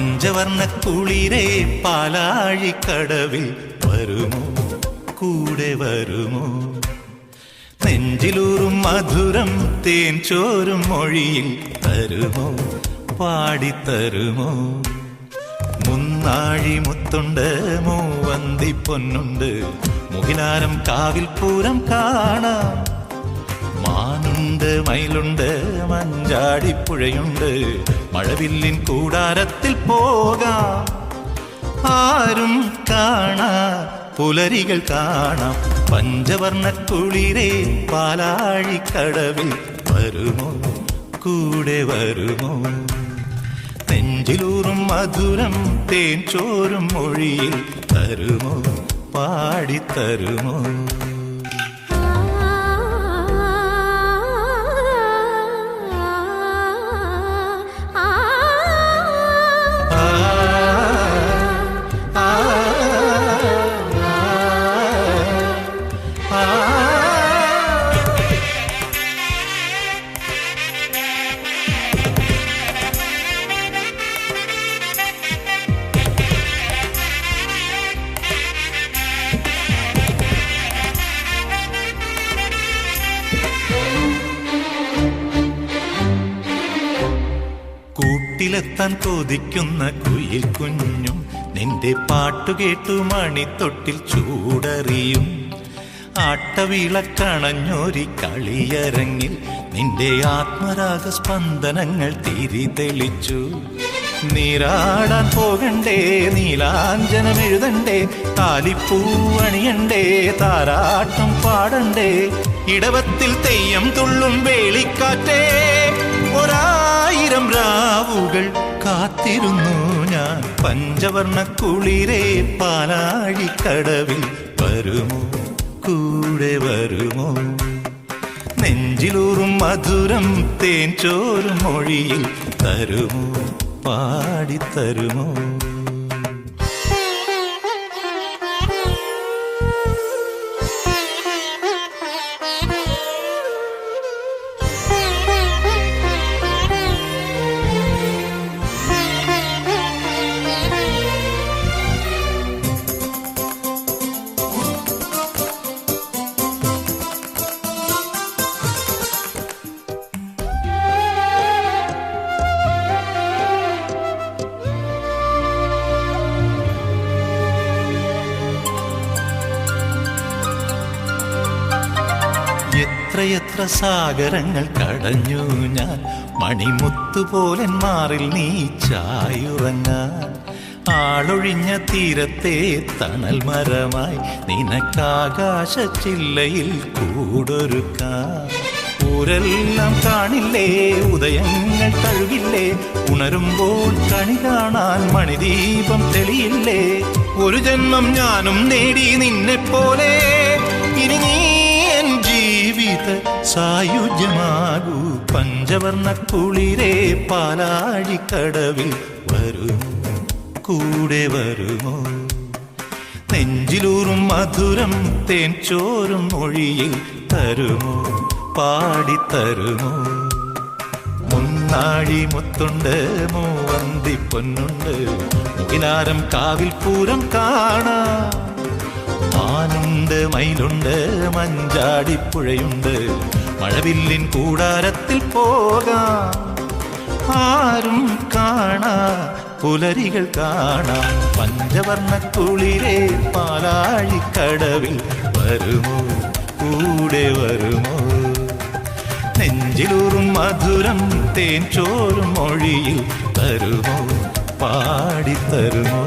പഞ്ചവർണ്ണ കുളിരേ പാലാഴിക്കടവിൽ വരുമോ, കൂടെ വരുമോ? നെഞ്ചിലൂറും മധുരം തേൻ ചോരും മൊഴിയിൽ തരുമോ, പാടിത്തരുമോ? മുന്നാഴി മുത്തുണ്ട്, മൂവന്തി പൊന്നുണ്ട്, മുകിലാരം കാവിൽ പൂരം കാണാം. മാനുണ്ട്, മയിലുണ്ട്, മഞ്ചാടിപ്പുഴയുണ്ട്, മഴവില്ലിൻ കൂടാരത്തിൽ പോകാം. ആരും കാണാ പുലരികൾ കാണാം. പഞ്ചവർണ്ണ കുളിരേ പാലാഴിക്കടവിൽ വരുമോ, കൂടെ വരുമോ? നെഞ്ചിലൂറും മധുരം തേൻ ചോരും മൊഴിയിൽ തരുമോ, പാടിത്തരുമോ? കൂട്ടിലെത്താൻ കൊതിക്കുന്ന കുയിൽ കുഞ്ഞും നിന്റെ പാട്ടുകേട്ടു മണിത്തൊട്ടിൽ ചൂടറിയും. ആട്ടവിളക്കണഞ്ഞൊരി കളിയരങ്ങിൽ നിന്റെ ആത്മരാഗ സ്പന്ദനങ്ങൾ തിരിതെളിച്ചു. നീരാടാൻ പോകണ്ടേ, നീലാഞ്ജനമെഴുതണ്ടേ, താലിപ്പൂവണിയണ്ടേ, താരാട്ടം പാടണ്ടേ, ഇടവത്തിൽ തെയ്യം തുള്ളും വേളിക്കാറ്റേ. ഒരായിരം രാവുകൾ കാത്തിരുന്നു ഞാൻ. പഞ്ചവർണ്ണ കുളിരേ പാലാഴിക്കടവിൽ വരുമോ, കൂടെ വരുമോ? നെഞ്ചിലൂറും മധുരം തേൻ ചോരും മൊഴിയിൽ തരുമോ, പാടിത്തരുമോ? എത്രയെത്ര സാഗരങ്ങൾ കടഞ്ഞു ഞാൻ, മണിമുത്തുപോലൻ മാറിൽ നീ ചായുറങ്ങാൻ. ആളൊഴിഞ്ഞ തീരത്തെ തണൽ മരമായി നിനക്കാകാശ ചില്ലയിൽ കൂടൊരുക്കാം. ഊരെല്ലാം കാണില്ലേ, ഉദയങ്ങൾ തഴുകില്ലേ, ഉണരുമ്പോൾ കണി കാണാൻ മണിദീപം തെളിയില്ലേ. ഒരു ജന്മം ഞാനും നേടി നിന്നെപ്പോലെ, ഇനി നീ ജീവിത സായുജ്യമാകൂ. പഞ്ചവർണ്ണ കുളിരേ പാലാഴിക്കടവിൽ വരുമോ, കൂടെ വരുമോ? നെഞ്ചിലൂറും മധുരം തേൻ ചോരും മൊഴിയിൽ തരുമോ, പാടിത്തരുമോ? മുന്നാഴി മുത്തുണ്ട്, മൂവന്തി പൊന്നുണ്ട്, മുകിലാരം കാവിൽ പൂരം കാണാം. മാനുണ്ട്, മയിലുണ്ട്, മഞ്ചാടിപ്പുഴയുണ്ട്, മഴവില്ലിൻ കൂടാരത്തിൽ പോകാം. ആരും കാണാ പുലരികൾ കാണാം. പഞ്ചവർണ്ണ കുളിരേ പാലാഴിക്കടവിൽ വരുമോ, കൂടെ വരുമോ? നെഞ്ചിലൂറും മധുരം തേൻ ചോരും മൊഴിയിൽ തരുമോ, പാടിത്തരുമോ?